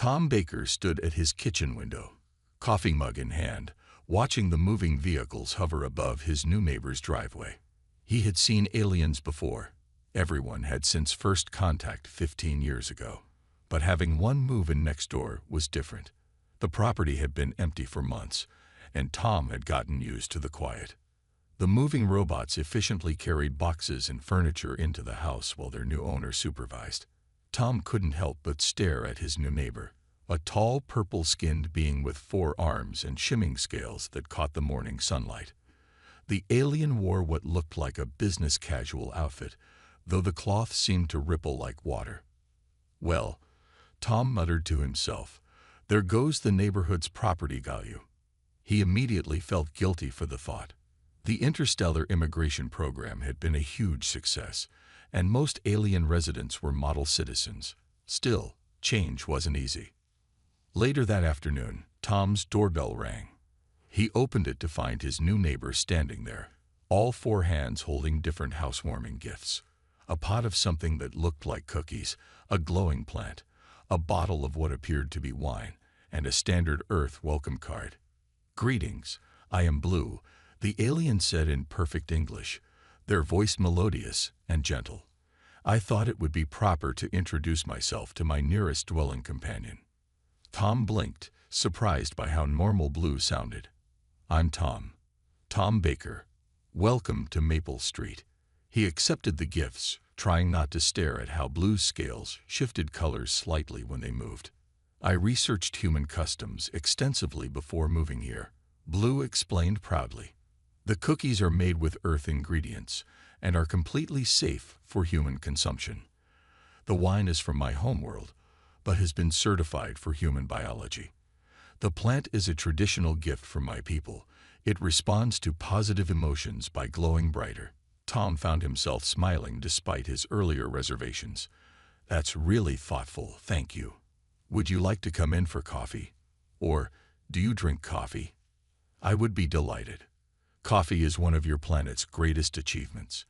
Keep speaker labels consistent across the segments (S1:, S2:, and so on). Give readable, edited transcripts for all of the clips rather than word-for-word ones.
S1: Tom Baker stood at his kitchen window, coffee mug in hand, watching the moving vehicles hover above his new neighbor's driveway. He had seen aliens before. Everyone had since first contact 15 years ago. But having one move in next door was different. The property had been empty for months, and Tom had gotten used to the quiet. The moving robots efficiently carried boxes and furniture into the house while their new owner supervised. Tom couldn't help but stare at his new neighbor, a tall, purple-skinned being with 4 arms and shimming scales that caught the morning sunlight. The alien wore what looked like a business-casual outfit, though the cloth seemed to ripple like water. Well, Tom muttered to himself, there goes the neighborhood's property value. He immediately felt guilty for the thought. The interstellar immigration program had been a huge success, and most alien residents were model citizens. Still, change wasn't easy. Later that afternoon, Tom's doorbell rang. He opened it to find his new neighbor standing there, all 4 hands holding different housewarming gifts. A pot of something that looked like cookies, a glowing plant, a bottle of what appeared to be wine, and a standard Earth welcome card. "Greetings, I am Blue," the alien said in perfect English, their voice melodious and gentle. "I thought it would be proper to introduce myself to my nearest dwelling companion." Tom blinked, surprised by how normal Blue sounded. "I'm Tom Baker. Welcome to Maple Street." He accepted the gifts, trying not to stare at how Blue's scales shifted colors slightly when they moved. "I researched human customs extensively before moving here," Blue explained proudly. "The cookies are made with Earth ingredients and are completely safe for human consumption. The wine is from my homeworld, but has been certified for human biology. The plant is a traditional gift from my people. It responds to positive emotions by glowing brighter." Tom found himself smiling despite his earlier reservations. "That's really thoughtful, thank you. Would you like to come in for coffee? Or, do you drink coffee?" "I would be delighted. Coffee is one of your planet's greatest achievements.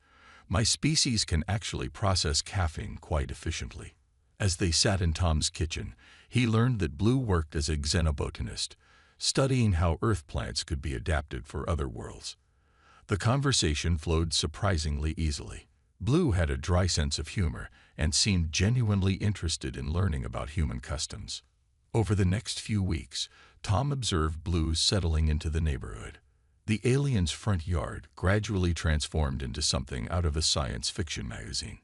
S1: My species can actually process caffeine quite efficiently." As they sat in Tom's kitchen, he learned that Blue worked as a xenobotanist, studying how Earth plants could be adapted for other worlds. The conversation flowed surprisingly easily. Blue had a dry sense of humor and seemed genuinely interested in learning about human customs. Over the next few weeks, Tom observed Blue settling into the neighborhood. The alien's front yard gradually transformed into something out of a science fiction magazine.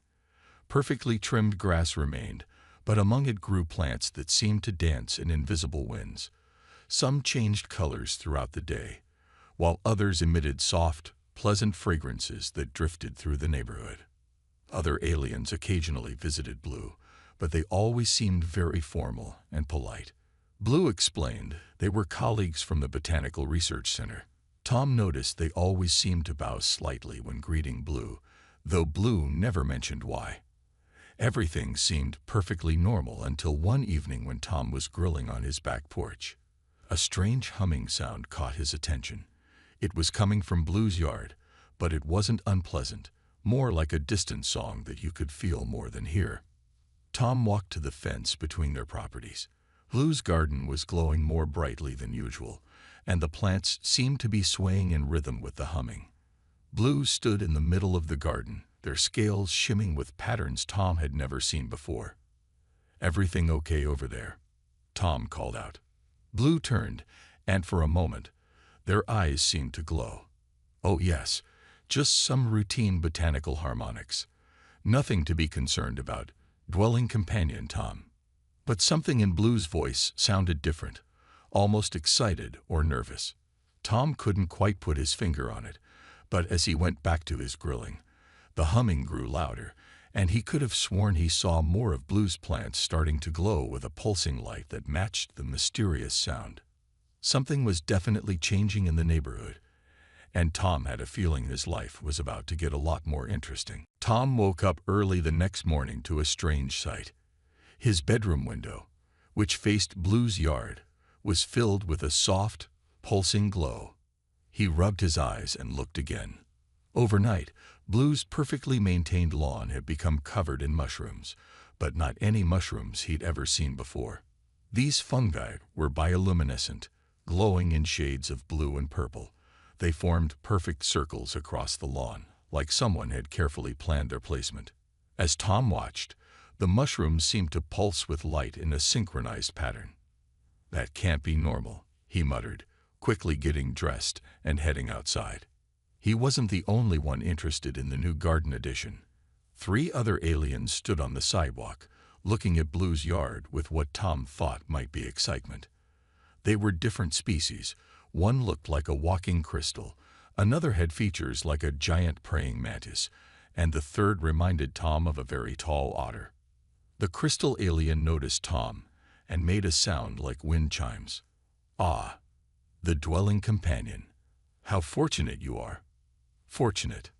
S1: Perfectly trimmed grass remained, but among it grew plants that seemed to dance in invisible winds. Some changed colors throughout the day, while others emitted soft, pleasant fragrances that drifted through the neighborhood. Other aliens occasionally visited Blue, but they always seemed very formal and polite. Blue explained they were colleagues from the Botanical Research Center. Tom noticed they always seemed to bow slightly when greeting Blue, though Blue never mentioned why. Everything seemed perfectly normal until one evening when Tom was grilling on his back porch. A strange humming sound caught his attention. It was coming from Blue's yard, but it wasn't unpleasant, more like a distant song that you could feel more than hear. Tom walked to the fence between their properties. Blue's garden was glowing more brightly than usual, and the plants seemed to be swaying in rhythm with the humming. Blue stood in the middle of the garden, their scales shimming with patterns Tom had never seen before. "Everything okay over there?" Tom called out. Blue turned, and for a moment, their eyes seemed to glow. "Oh yes, just some routine botanical harmonics. Nothing to be concerned about, dwelling companion Tom." But something in Blue's voice sounded different, almost excited or nervous. Tom couldn't quite put his finger on it, but as he went back to his grilling, the humming grew louder, and he could have sworn he saw more of Blue's plants starting to glow with a pulsing light that matched the mysterious sound. Something was definitely changing in the neighborhood, and Tom had a feeling his life was about to get a lot more interesting. Tom woke up early the next morning to a strange sight. His bedroom window, which faced Blue's yard, was filled with a soft, pulsing glow. He rubbed his eyes and looked again. Overnight, Blue's perfectly maintained lawn had become covered in mushrooms, but not any mushrooms he'd ever seen before. These fungi were bioluminescent, glowing in shades of blue and purple. They formed perfect circles across the lawn, like someone had carefully planned their placement. As Tom watched, the mushrooms seemed to pulse with light in a synchronized pattern. "That can't be normal," he muttered, quickly getting dressed and heading outside. He wasn't the only one interested in the new garden addition. 3 other aliens stood on the sidewalk, looking at Blue's yard with what Tom thought might be excitement. They were different species. One looked like a walking crystal, another had features like a giant praying mantis, and the third reminded Tom of a very tall otter. The crystal alien noticed Tom and made a sound like wind chimes. "Ah, the dwelling companion. How fortunate you are." "Fortunate?"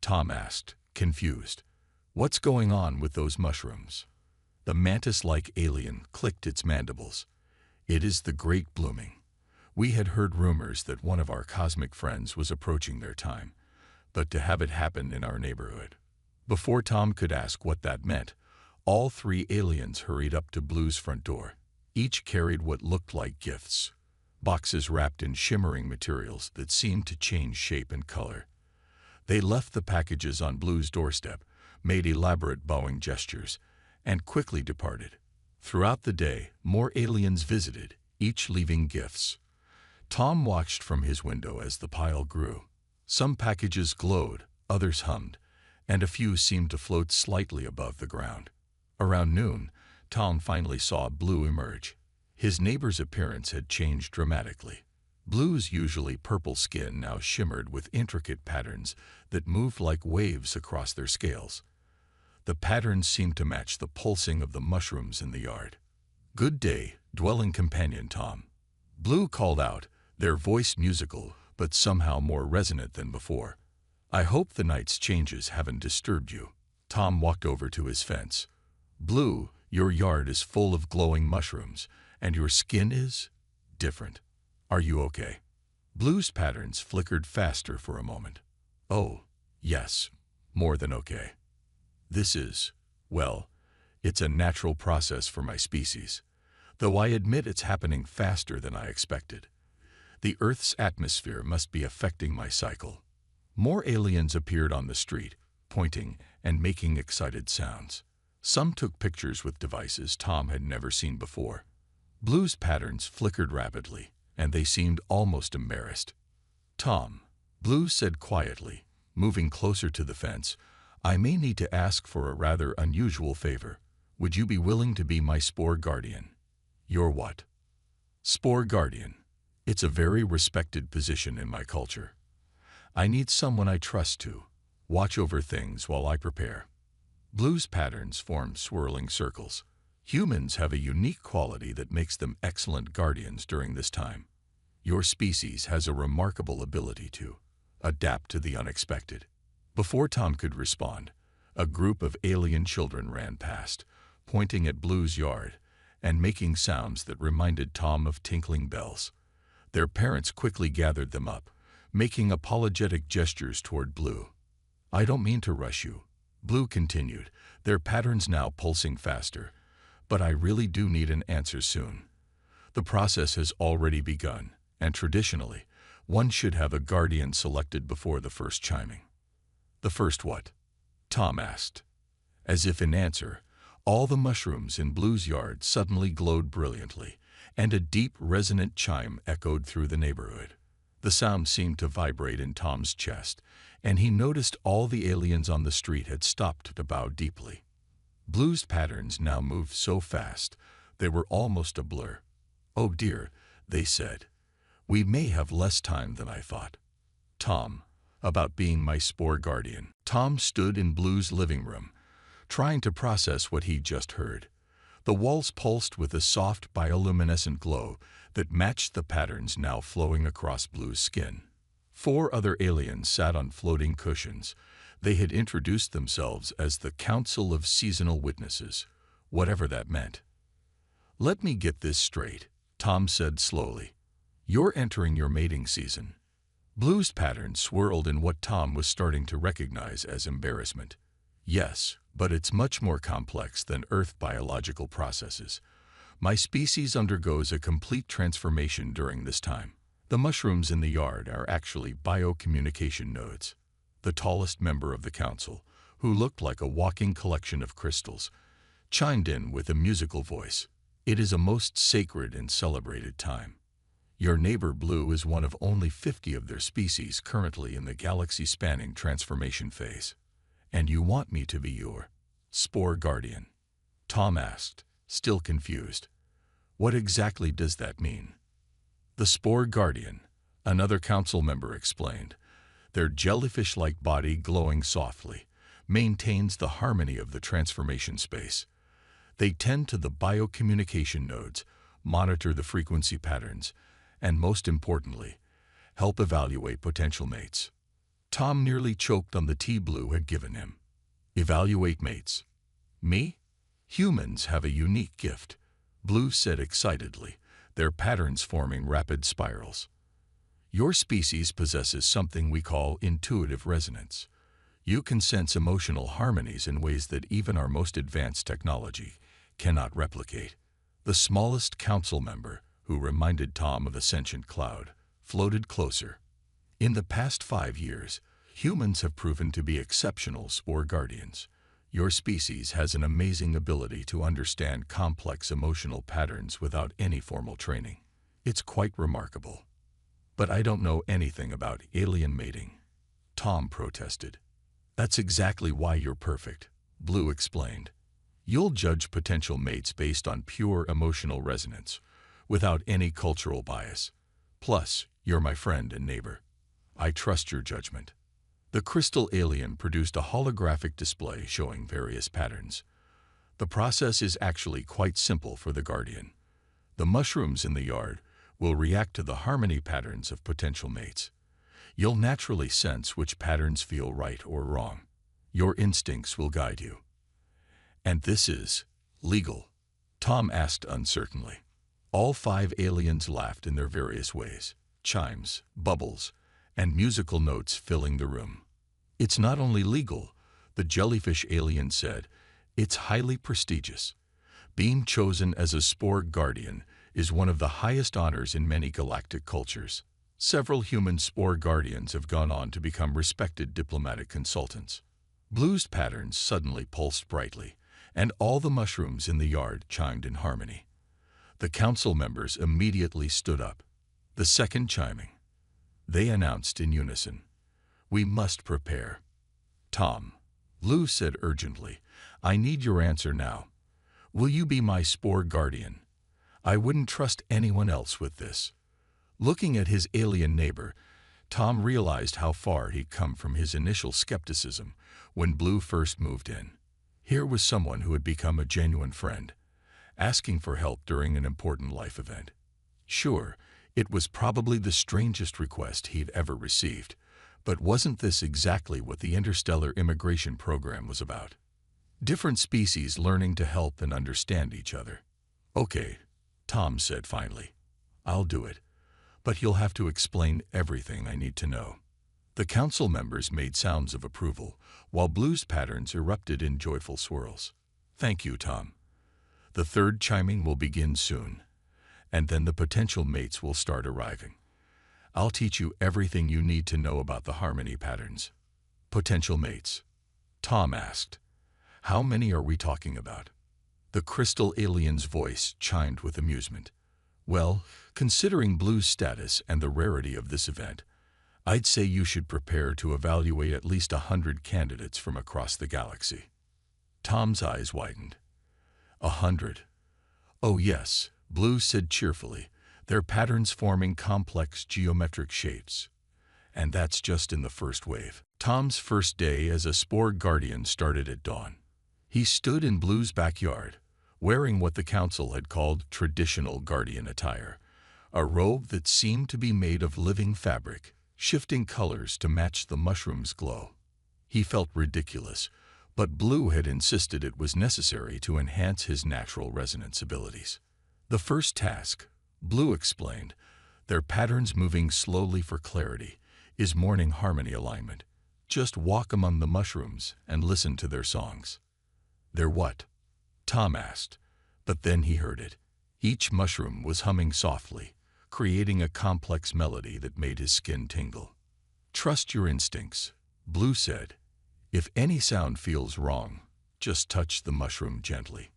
S1: Tom asked, confused. "What's going on with those mushrooms?" The mantis-like alien clicked its mandibles. "It is the great blooming. We had heard rumors that one of our cosmic friends was approaching their time, but to have it happen in our neighborhood." Before Tom could ask what that meant, all 3 aliens hurried up to Blue's front door. Each carried what looked like gifts, boxes wrapped in shimmering materials that seemed to change shape and color. They left the packages on Blue's doorstep, made elaborate bowing gestures, and quickly departed. Throughout the day, more aliens visited, each leaving gifts. Tom watched from his window as the pile grew. Some packages glowed, others hummed, and a few seemed to float slightly above the ground. Around noon, Tom finally saw Blue emerge. His neighbor's appearance had changed dramatically. Blue's usually purple skin now shimmered with intricate patterns that moved like waves across their scales. The patterns seemed to match the pulsing of the mushrooms in the yard. "Good day, dwelling companion Tom," Blue called out, their voice musical but somehow more resonant than before. "I hope the night's changes haven't disturbed you." Tom walked over to his fence. "Blue, your yard is full of glowing mushrooms, and your skin is different. Are you okay?" Blue's patterns flickered faster for a moment. "Oh, yes, more than okay. This is, well, it's a natural process for my species, though I admit it's happening faster than I expected. The Earth's atmosphere must be affecting my cycle." More aliens appeared on the street, pointing and making excited sounds. Some took pictures with devices Tom had never seen before. Blue's patterns flickered rapidly, and they seemed almost embarrassed. "Tom," Blue said quietly, moving closer to the fence, "I may need to ask for a rather unusual favor. Would you be willing to be my spore guardian?" "Your what?" "Spore guardian. It's a very respected position in my culture. I need someone I trust to watch over things while I prepare." Blue's patterns formed swirling circles. "Humans have a unique quality that makes them excellent guardians during this time. Your species has a remarkable ability to adapt to the unexpected." Before Tom could respond, a group of alien children ran past, pointing at Blue's yard and making sounds that reminded Tom of tinkling bells. Their parents quickly gathered them up, making apologetic gestures toward Blue. "I don't mean to rush you," Blue continued, their patterns now pulsing faster, "but I really do need an answer soon. The process has already begun, and traditionally, one should have a guardian selected before the first chiming." "The first what?" Tom asked. As if in answer, all the mushrooms in Blue's yard suddenly glowed brilliantly, and a deep, resonant chime echoed through the neighborhood. The sound seemed to vibrate in Tom's chest, and he noticed all the aliens on the street had stopped to bow deeply. Blue's patterns now moved so fast, they were almost a blur. "Oh dear," they said. "We may have less time than I thought." "Tom, about being my spore guardian." Tom stood in Blue's living room, trying to process what he'd just heard. The walls pulsed with a soft bioluminescent glow that matched the patterns now flowing across Blue's skin. 4 other aliens sat on floating cushions. They had introduced themselves as the Council of Seasonal Witnesses, whatever that meant. "Let me get this straight," Tom said slowly. "You're entering your mating season." Blue's pattern swirled in what Tom was starting to recognize as embarrassment. "Yes, but it's much more complex than Earth biological processes. My species undergoes a complete transformation during this time. The mushrooms in the yard are actually biocommunication nodes. The tallest member of the council, who looked like a walking collection of crystals, chimed in with a musical voice. It is a most sacred and celebrated time. Your neighbor Blue is one of only 50 of their species currently in the galaxy-spanning transformation phase. And you want me to be your spore guardian? Tom asked, still confused. What exactly does that mean? The spore guardian, another council member explained, their jellyfish-like body glowing softly, maintains the harmony of the transformation space. They tend to the biocommunication nodes, monitor the frequency patterns, and most importantly, help evaluate potential mates. Tom nearly choked on the tea Blue had given him. Evaluate mates. Me? Humans have a unique gift, Blue said excitedly, their patterns forming rapid spirals. Your species possesses something we call intuitive resonance. You can sense emotional harmonies in ways that even our most advanced technology cannot replicate. The smallest council member, who reminded Tom of a sentient cloud, floated closer. In the past 5 years, humans have proven to be exceptional spore guardians. Your species has an amazing ability to understand complex emotional patterns without any formal training. It's quite remarkable. But I don't know anything about alien mating, Tom protested. That's exactly why you're perfect, Blue explained. You'll judge potential mates based on pure emotional resonance, without any cultural bias. Plus, you're my friend and neighbor. I trust your judgment. The crystal alien produced a holographic display showing various patterns. The process is actually quite simple for the Guardian. The mushrooms in the yard will react to the harmony patterns of potential mates. You'll naturally sense which patterns feel right or wrong. Your instincts will guide you. And this is legal? Tom asked uncertainly. All 5 aliens laughed in their various ways, chimes, bubbles, and musical notes filling the room. It's not only legal, the jellyfish alien said, it's highly prestigious. Being chosen as a spore guardian is one of the highest honors in many galactic cultures. Several human spore guardians have gone on to become respected diplomatic consultants. Blue's patterns suddenly pulsed brightly, and all the mushrooms in the yard chimed in harmony. The council members immediately stood up. The second chiming. They announced in unison, "We must prepare." Tom, Blue said urgently, I need your answer now. Will you be my spore guardian? I wouldn't trust anyone else with this. Looking at his alien neighbor, Tom realized how far he'd come from his initial skepticism when Blue first moved in. Here was someone who had become a genuine friend, asking for help during an important life event. Sure, it was probably the strangest request he'd ever received, but wasn't this exactly what the interstellar immigration program was about? Different species learning to help and understand each other. Okay, Tom said finally. I'll do it, but you'll have to explain everything I need to know. The council members made sounds of approval, while Blue's patterns erupted in joyful swirls. Thank you, Tom. The third chiming will begin soon, and then the potential mates will start arriving. I'll teach you everything you need to know about the harmony patterns. Potential mates, Tom asked. How many are we talking about? The crystal alien's voice chimed with amusement. Well, considering Blue's status and the rarity of this event, I'd say you should prepare to evaluate at least 100 candidates from across the galaxy. Tom's eyes widened. 100. Oh yes, Blue said cheerfully, their patterns forming complex geometric shapes. And that's just in the first wave. Tom's first day as a spore guardian started at dawn. He stood in Blue's backyard, wearing what the council had called traditional guardian attire, a robe that seemed to be made of living fabric, shifting colors to match the mushroom's glow. He felt ridiculous, but Blue had insisted it was necessary to enhance his natural resonance abilities. The first task, Blue explained, their patterns moving slowly for clarity, is morning harmony alignment. Just walk among the mushrooms and listen to their songs. Their what? Tom asked, but then he heard it. Each mushroom was humming softly, creating a complex melody that made his skin tingle. "Trust your instincts," Blue said. "If any sound feels wrong, just touch the mushroom gently."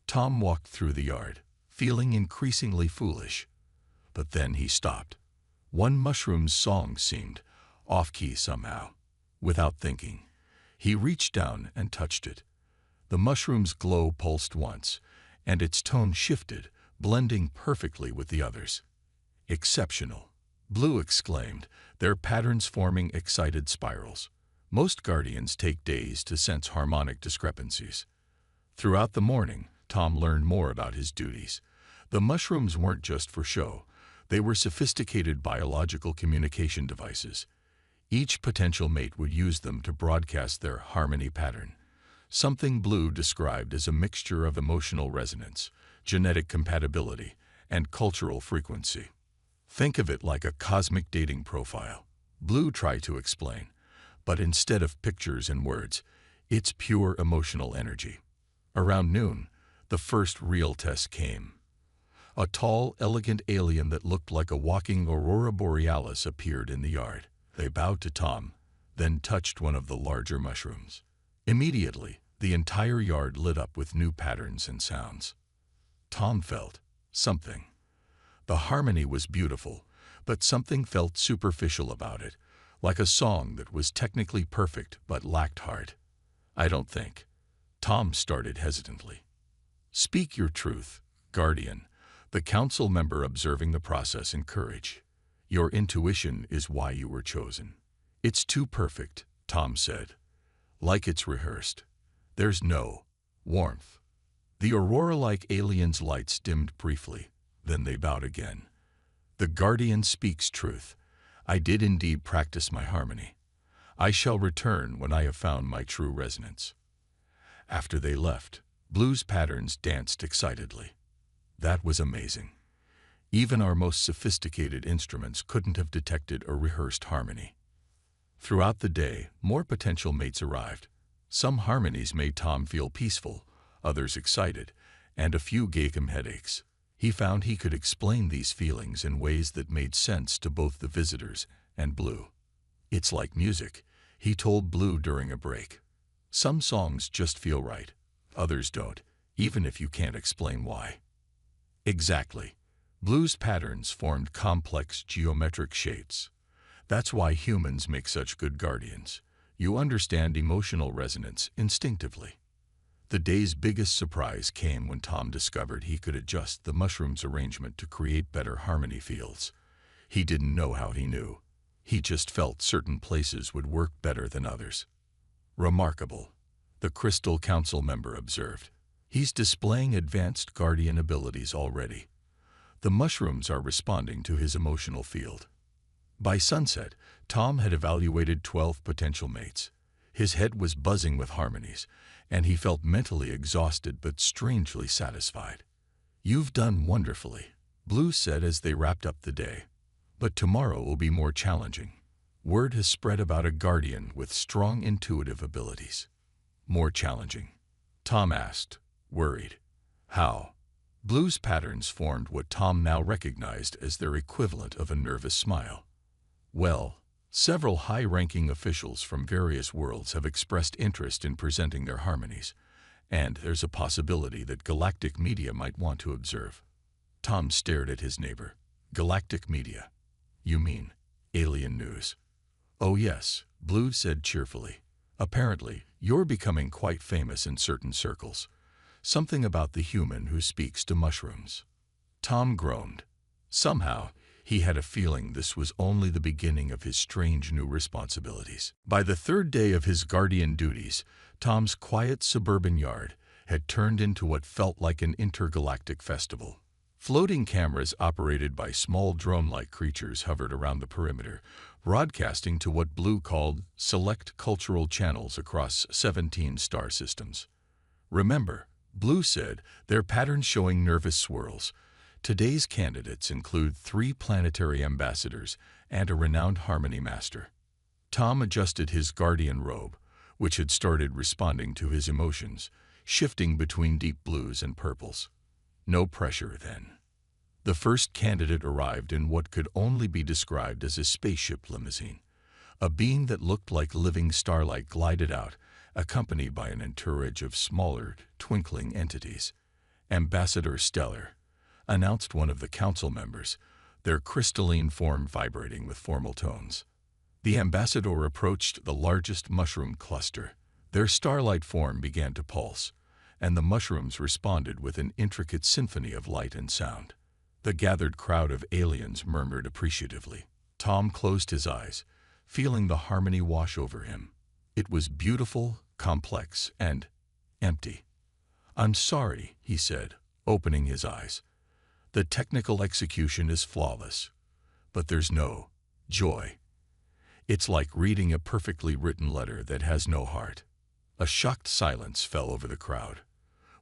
S1: Tom walked through the yard, feeling increasingly foolish. But then he stopped. One mushroom's song seemed off-key somehow. Without thinking, he reached down and touched it. The mushroom's glow pulsed once, and its tone shifted, blending perfectly with the others. "Exceptional," Blue exclaimed, their patterns forming excited spirals. Most guardians take days to sense harmonic discrepancies. Throughout the morning, Tom learned more about his duties. The mushrooms weren't just for show. They were sophisticated biological communication devices. Each potential mate would use them to broadcast their harmony pattern, something Blue described as a mixture of emotional resonance, genetic compatibility, and cultural frequency. "Think of it like a cosmic dating profile," Blue tried to explain, but instead of pictures and words, it's pure emotional energy. Around noon, the first real test came. A tall, elegant alien that looked like a walking aurora borealis appeared in the yard. They bowed to Tom, then touched one of the larger mushrooms. Immediately, the entire yard lit up with new patterns and sounds. Tom felt something. The harmony was beautiful, but something felt superficial about it, like a song that was technically perfect but lacked heart. "I don't think." Tom started hesitantly. "Speak your truth, Guardian," the council member observing the process encouraged. "Your intuition is why you were chosen." "It's too perfect," Tom said. "Like it's rehearsed. There's no warmth." The aurora-like alien's lights dimmed briefly, then they bowed again. "The Guardian speaks truth. I did indeed practice my harmony. I shall return when I have found my true resonance." After they left, Blue's patterns danced excitedly. That was amazing. Even our most sophisticated instruments couldn't have detected a rehearsed harmony. Throughout the day, more potential mates arrived. Some harmonies made Tom feel peaceful, others excited, and a few gave him headaches. He found he could explain these feelings in ways that made sense to both the visitors and Blue. "It's like music," he told Blue during a break. "Some songs just feel right, others don't, even if you can't explain why." Exactly. Blue's patterns formed complex geometric shapes. That's why humans make such good guardians. You understand emotional resonance instinctively. The day's biggest surprise came when Tom discovered he could adjust the mushroom's arrangement to create better harmony fields. He didn't know how he knew. He just felt certain places would work better than others. "Remarkable," the Crystal Council member observed. "He's displaying advanced guardian abilities already. The mushrooms are responding to his emotional field." By sunset, Tom had evaluated 12 potential mates. His head was buzzing with harmonies, and he felt mentally exhausted but strangely satisfied. "You've done wonderfully," Blue said as they wrapped up the day. "But tomorrow will be more challenging. Word has spread about a guardian with strong intuitive abilities." "More challenging?" Tom asked, worried. "How?" Blue's patterns formed what Tom now recognized as their equivalent of a nervous smile. "Well, several high-ranking officials from various worlds have expressed interest in presenting their harmonies, and there's a possibility that galactic media might want to observe." Tom stared at his neighbor. "Galactic media? You mean alien news?" "Oh yes," Blue said cheerfully. "Apparently, you're becoming quite famous in certain circles. Something about the human who speaks to mushrooms." Tom groaned. Somehow, he had a feeling this was only the beginning of his strange new responsibilities. By the third day of his guardian duties, Tom's quiet suburban yard had turned into what felt like an intergalactic festival. Floating cameras operated by small drone-like creatures hovered around the perimeter, broadcasting to what Blue called select cultural channels across 17 star systems. "Remember," Blue said, their patterns showing nervous swirls, "today's candidates include 3 planetary ambassadors and a renowned harmony master." Tom adjusted his guardian robe, which had started responding to his emotions, shifting between deep blues and purples. No pressure, then. The first candidate arrived in what could only be described as a spaceship limousine. A being that looked like living starlight glided out, accompanied by an entourage of smaller, twinkling entities. "Ambassador Stellar," announced one of the council members, their crystalline form vibrating with formal tones. The ambassador approached the largest mushroom cluster. Their starlight form began to pulse, and the mushrooms responded with an intricate symphony of light and sound. The gathered crowd of aliens murmured appreciatively. Tom closed his eyes, feeling the harmony wash over him. It was beautiful, complex, and empty. "I'm sorry," he said, opening his eyes. "The technical execution is flawless, but there's no joy. It's like reading a perfectly written letter that has no heart." A shocked silence fell over the crowd.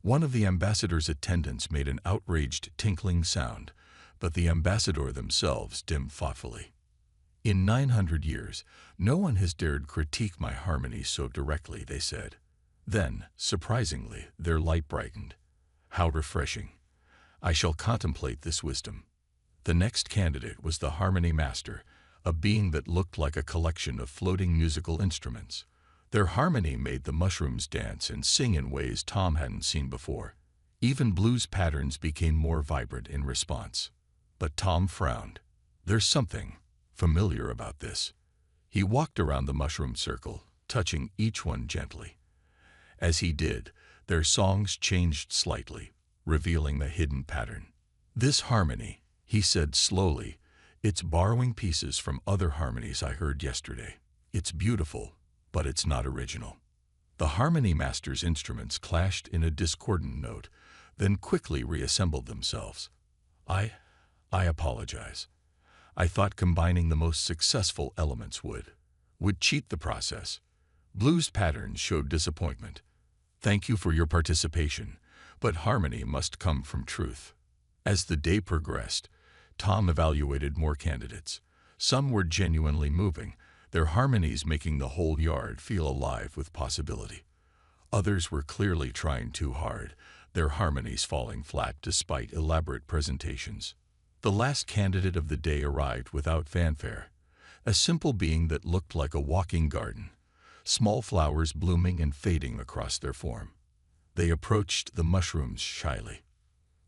S1: One of the ambassador's attendants made an outraged tinkling sound, but the ambassador themselves dimmed thoughtfully. "In 900 years, no one has dared critique my harmony so directly," they said. Then, surprisingly, their light brightened. "How refreshing. I shall contemplate this wisdom." The next candidate was the Harmony Master, a being that looked like a collection of floating musical instruments. Their harmony made the mushrooms dance and sing in ways Tom hadn't seen before. Even blues patterns became more vibrant in response. But Tom frowned. "There's something familiar about this." He walked around the mushroom circle, touching each one gently. As he did, their songs changed slightly, revealing the hidden pattern. "This harmony," he said slowly, "it's borrowing pieces from other harmonies I heard yesterday. It's beautiful, but it's not original." The Harmony Master's instruments clashed in a discordant note, then quickly reassembled themselves. I apologize. I thought combining the most successful elements would cheat the process." Blues patterns showed disappointment. "Thank you for your participation, but harmony must come from truth." As the day progressed, Tom evaluated more candidates. Some were genuinely moving, their harmonies making the whole yard feel alive with possibility. Others were clearly trying too hard, their harmonies falling flat despite elaborate presentations. The last candidate of the day arrived without fanfare, a simple being that looked like a walking garden, small flowers blooming and fading across their form. They approached the mushrooms shyly.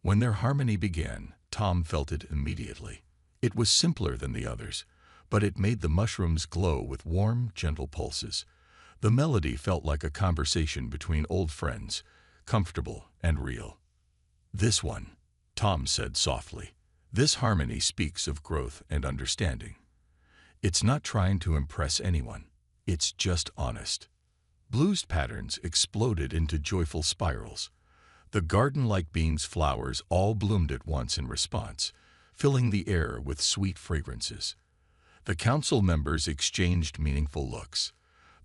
S1: When their harmony began, Tom felt it immediately. It was simpler than the others, but it made the mushrooms glow with warm, gentle pulses. The melody felt like a conversation between old friends, comfortable and real. "This one," Tom said softly. "This harmony speaks of growth and understanding. It's not trying to impress anyone. It's just honest." Blues patterns exploded into joyful spirals. The garden-like being's flowers all bloomed at once in response, filling the air with sweet fragrances. The council members exchanged meaningful looks.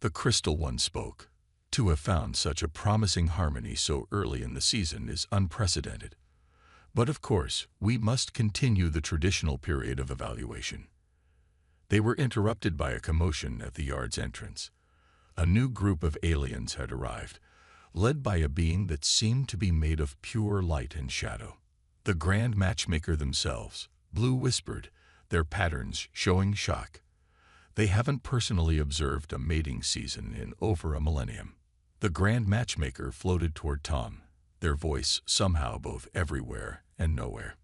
S1: The crystal one spoke. "To have found such a promising harmony so early in the season is unprecedented. But of course, we must continue the traditional period of evaluation." They were interrupted by a commotion at the yard's entrance. A new group of aliens had arrived, led by a being that seemed to be made of pure light and shadow. The Grand Matchmaker themselves, Blue whispered, their patterns showing shock. "They haven't personally observed a mating season in over a millennium." The Grand Matchmaker floated toward Tom, their voice somehow both everywhere and nowhere.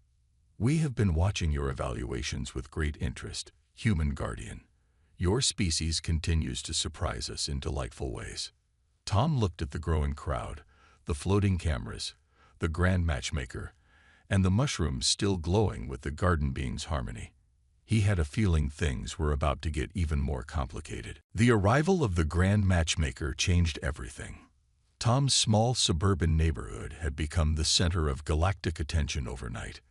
S1: "We have been watching your evaluations with great interest, human guardian. Your species continues to surprise us in delightful ways." Tom looked at the growing crowd, the floating cameras, the Grand Matchmaker, and the mushrooms still glowing with the garden being's harmony. He had a feeling things were about to get even more complicated. The arrival of the Grand Matchmaker changed everything. Tom's small suburban neighborhood had become the center of galactic attention overnight.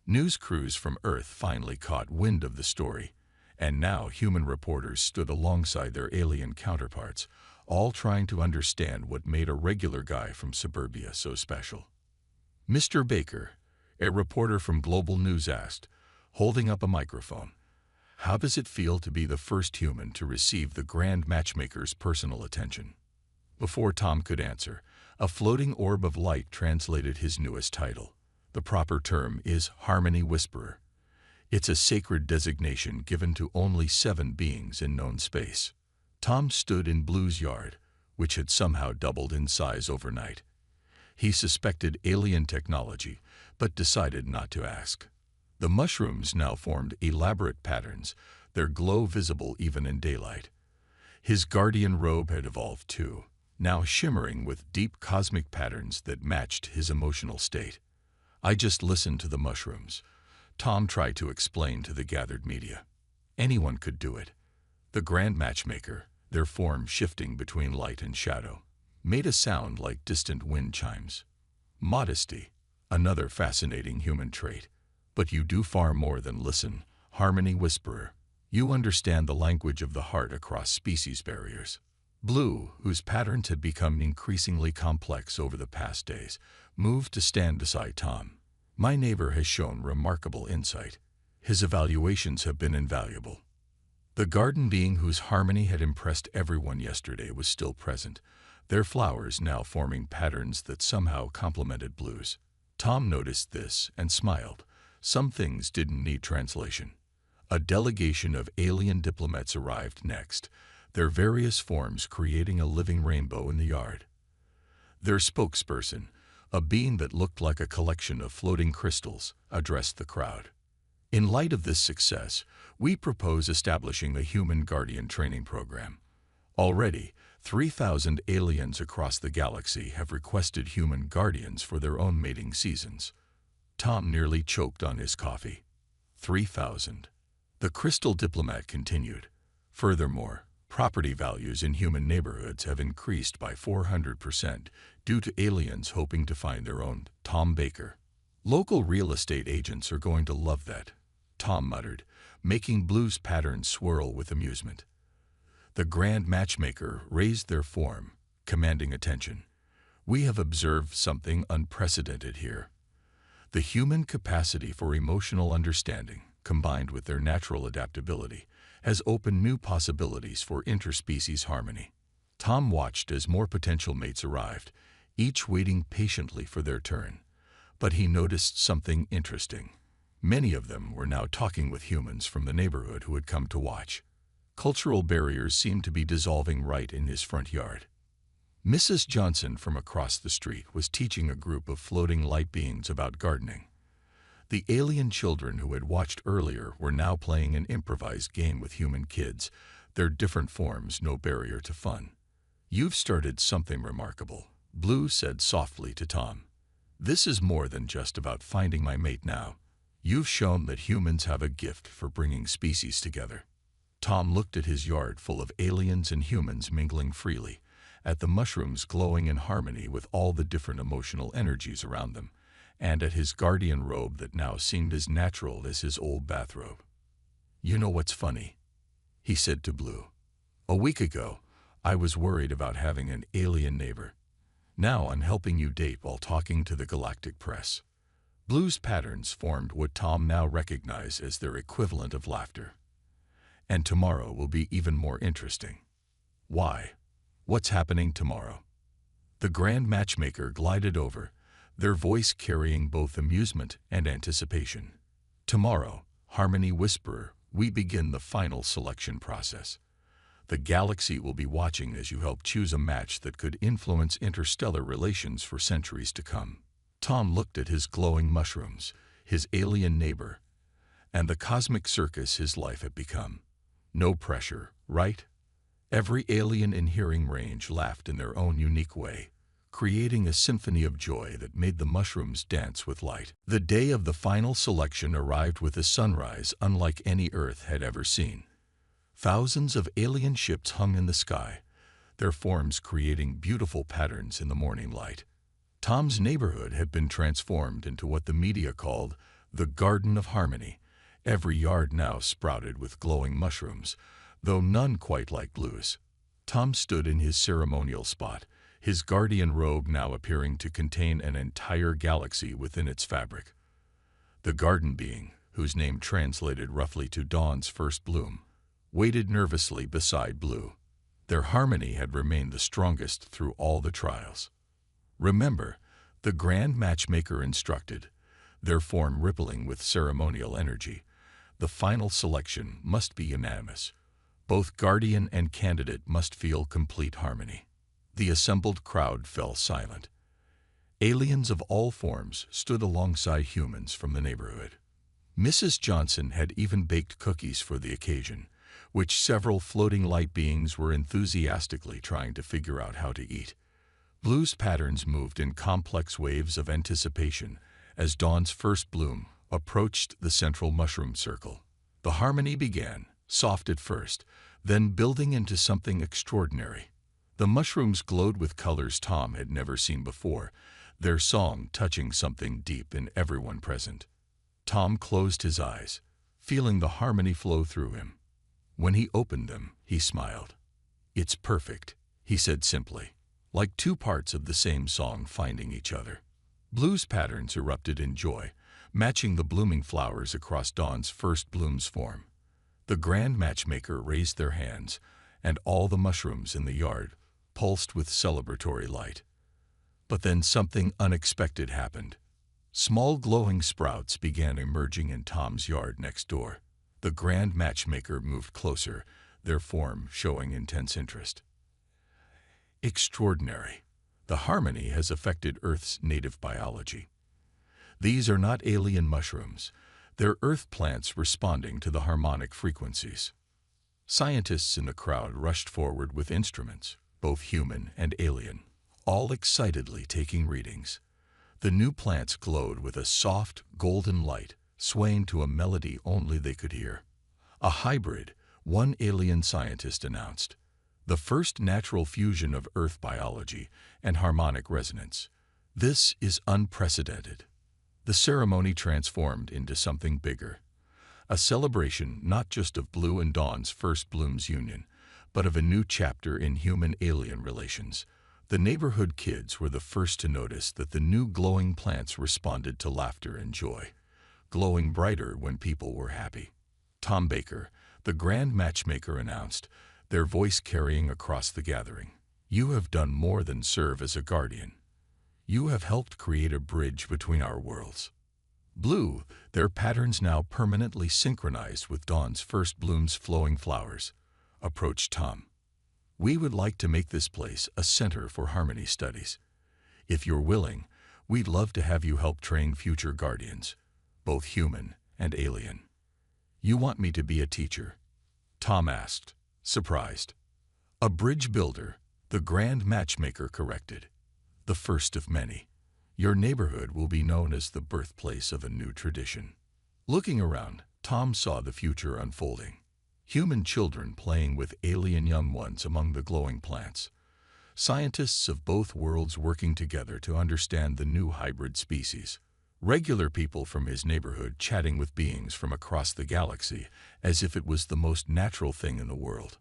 S1: News crews from Earth finally caught wind of the story, and now human reporters stood alongside their alien counterparts, all trying to understand what made a regular guy from suburbia so special. "Mr. Baker," a reporter from Global News asked, holding up a microphone, "how does it feel to be the first human to receive the Grand Matchmaker's personal attention?" Before Tom could answer, a floating orb of light translated his newest title. The proper term is Harmony Whisperer. It's a sacred designation given to only 7 beings in known space. Tom stood in Blue's yard, which had somehow doubled in size overnight. He suspected alien technology, but decided not to ask. The mushrooms now formed elaborate patterns, their glow visible even in daylight. His guardian robe had evolved too, now shimmering with deep cosmic patterns that matched his emotional state. I just listened to the mushrooms, Tom tried to explain to the gathered media. Anyone could do it. The Grand Matchmaker, their form shifting between light and shadow, made a sound like distant wind chimes. Modesty, another fascinating human trait. But you do far more than listen, Harmony Whisperer. You understand the language of the heart across species barriers. Blue, whose patterns had become increasingly complex over the past days, moved to stand beside Tom. My neighbor has shown remarkable insight. His evaluations have been invaluable. The garden being whose harmony had impressed everyone yesterday was still present, their flowers now forming patterns that somehow complemented Blue's. Tom noticed this and smiled. Some things didn't need translation. A delegation of alien diplomats arrived next, their various forms creating a living rainbow in the yard. Their spokesperson, a being that looked like a collection of floating crystals, addressed the crowd. In light of this success, we propose establishing the Human Guardian Training Program. Already, 3,000 aliens across the galaxy have requested human guardians for their own mating seasons. Tom nearly choked on his coffee. 3,000. The crystal diplomat continued. Furthermore, property values in human neighborhoods have increased by 400% due to aliens hoping to find their own. Tom Baker. Local real estate agents are going to love that, Tom muttered, making Blue's patterns swirl with amusement. The Grand Matchmaker raised their form, commanding attention. We have observed something unprecedented here. The human capacity for emotional understanding, combined with their natural adaptability, has opened new possibilities for interspecies harmony. Tom watched as more potential mates arrived, each waiting patiently for their turn. But he noticed something interesting. Many of them were now talking with humans from the neighborhood who had come to watch. Cultural barriers seemed to be dissolving right in his front yard. Mrs. Johnson from across the street was teaching a group of floating light beings about gardening. The alien children who had watched earlier were now playing an improvised game with human kids, their different forms no barrier to fun. You've started something remarkable, Blue said softly to Tom. This is more than just about finding my mate now. You've shown that humans have a gift for bringing species together. Tom looked at his yard full of aliens and humans mingling freely, at the mushrooms glowing in harmony with all the different emotional energies around them, and at his guardian robe that now seemed as natural as his old bathrobe. You know what's funny? He said to Blue. A week ago, I was worried about having an alien neighbor. Now I'm helping you date while talking to the galactic press. Blue's patterns formed what Tom now recognized as their equivalent of laughter. And tomorrow will be even more interesting. Why? What's happening tomorrow? The Grand Matchmaker glided over, their voice carrying both amusement and anticipation. Tomorrow, Harmony Whisperer, we begin the final selection process. The galaxy will be watching as you help choose a match that could influence interstellar relations for centuries to come. Tom looked at his glowing mushrooms, his alien neighbor, and the cosmic circus his life had become. No pressure, right? Every alien in hearing range laughed in their own unique way, creating a symphony of joy that made the mushrooms dance with light. The day of the final selection arrived with a sunrise unlike any Earth had ever seen. Thousands of alien ships hung in the sky, their forms creating beautiful patterns in the morning light. Tom's neighborhood had been transformed into what the media called the Garden of Harmony. Every yard now sprouted with glowing mushrooms, though none quite like Blue's. Tom stood in his ceremonial spot, his guardian robe now appearing to contain an entire galaxy within its fabric. The garden being, whose name translated roughly to dawn's first bloom, waited nervously beside Blue. Their harmony had remained the strongest through all the trials. Remember, the Grand Matchmaker instructed, their form rippling with ceremonial energy. The final selection must be unanimous. Both guardian and candidate must feel complete harmony. The assembled crowd fell silent. Aliens of all forms stood alongside humans from the neighborhood. Mrs. Johnson had even baked cookies for the occasion, which several floating light beings were enthusiastically trying to figure out how to eat. Blue's patterns moved in complex waves of anticipation as dawn's first bloom approached the central mushroom circle. The harmony began, soft at first, then building into something extraordinary. The mushrooms glowed with colors Tom had never seen before, their song touching something deep in everyone present. Tom closed his eyes, feeling the harmony flow through him. When he opened them, he smiled. "It's perfect," he said simply, like two parts of the same song finding each other. Blue's patterns erupted in joy, matching the blooming flowers across dawn's first bloom's form. The grand matchmaker raised their hands, and all the mushrooms in the yard pulsed with celebratory light. But then something unexpected happened. Small glowing sprouts began emerging in Tom's yard next door. The grand matchmaker moved closer, their form showing intense interest. Extraordinary. The harmony has affected Earth's native biology. These are not alien mushrooms. They're Earth plants responding to the harmonic frequencies. Scientists in the crowd rushed forward with instruments, both human and alien, all excitedly taking readings. The new plants glowed with a soft, golden light, swaying to a melody only they could hear. "A hybrid," one alien scientist announced. "The first natural fusion of Earth biology and harmonic resonance. This is unprecedented." The ceremony transformed into something bigger. A celebration not just of Blue and Dawn's first bloom's union, but of a new chapter in human-alien relations. The neighborhood kids were the first to notice that the new glowing plants responded to laughter and joy, glowing brighter when people were happy. Tom Baker, the grand matchmaker, announced, their voice carrying across the gathering. "You have done more than serve as a guardian. You have helped create a bridge between our worlds." Blue, their patterns now permanently synchronized with Dawn's first bloom's flowing flowers, approached Tom. "We would like to make this place a center for harmony studies. If you're willing, we'd love to have you help train future guardians, both human and alien." "You want me to be a teacher?" Tom asked, surprised. "A bridge builder," the grand matchmaker corrected. "The first of many. Your neighborhood will be known as the birthplace of a new tradition." Looking around, Tom saw the future unfolding. Human children playing with alien young ones among the glowing plants. Scientists of both worlds working together to understand the new hybrid species. Regular people from his neighborhood chatting with beings from across the galaxy as if it was the most natural thing in the world.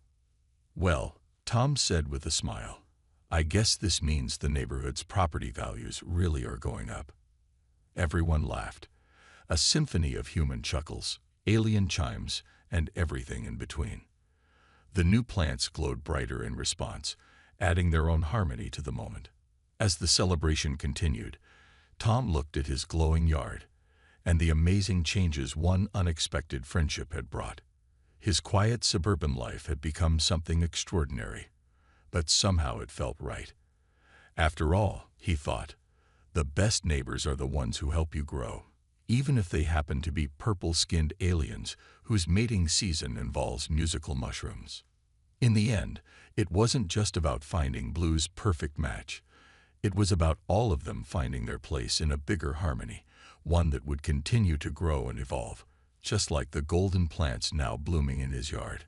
S1: "Well," Tom said with a smile, "I guess this means the neighborhood's property values really are going up." Everyone laughed. A symphony of human chuckles, alien chimes, and everything in between. The new plants glowed brighter in response, adding their own harmony to the moment. As the celebration continued, Tom looked at his glowing yard and the amazing changes one unexpected friendship had brought. His quiet suburban life had become something extraordinary, but somehow it felt right. After all, he thought, the best neighbors are the ones who help you grow, even if they happen to be purple-skinned aliens whose mating season involves musical mushrooms. In the end, it wasn't just about finding Blue's perfect match. It was about all of them finding their place in a bigger harmony, one that would continue to grow and evolve, just like the golden plants now blooming in his yard.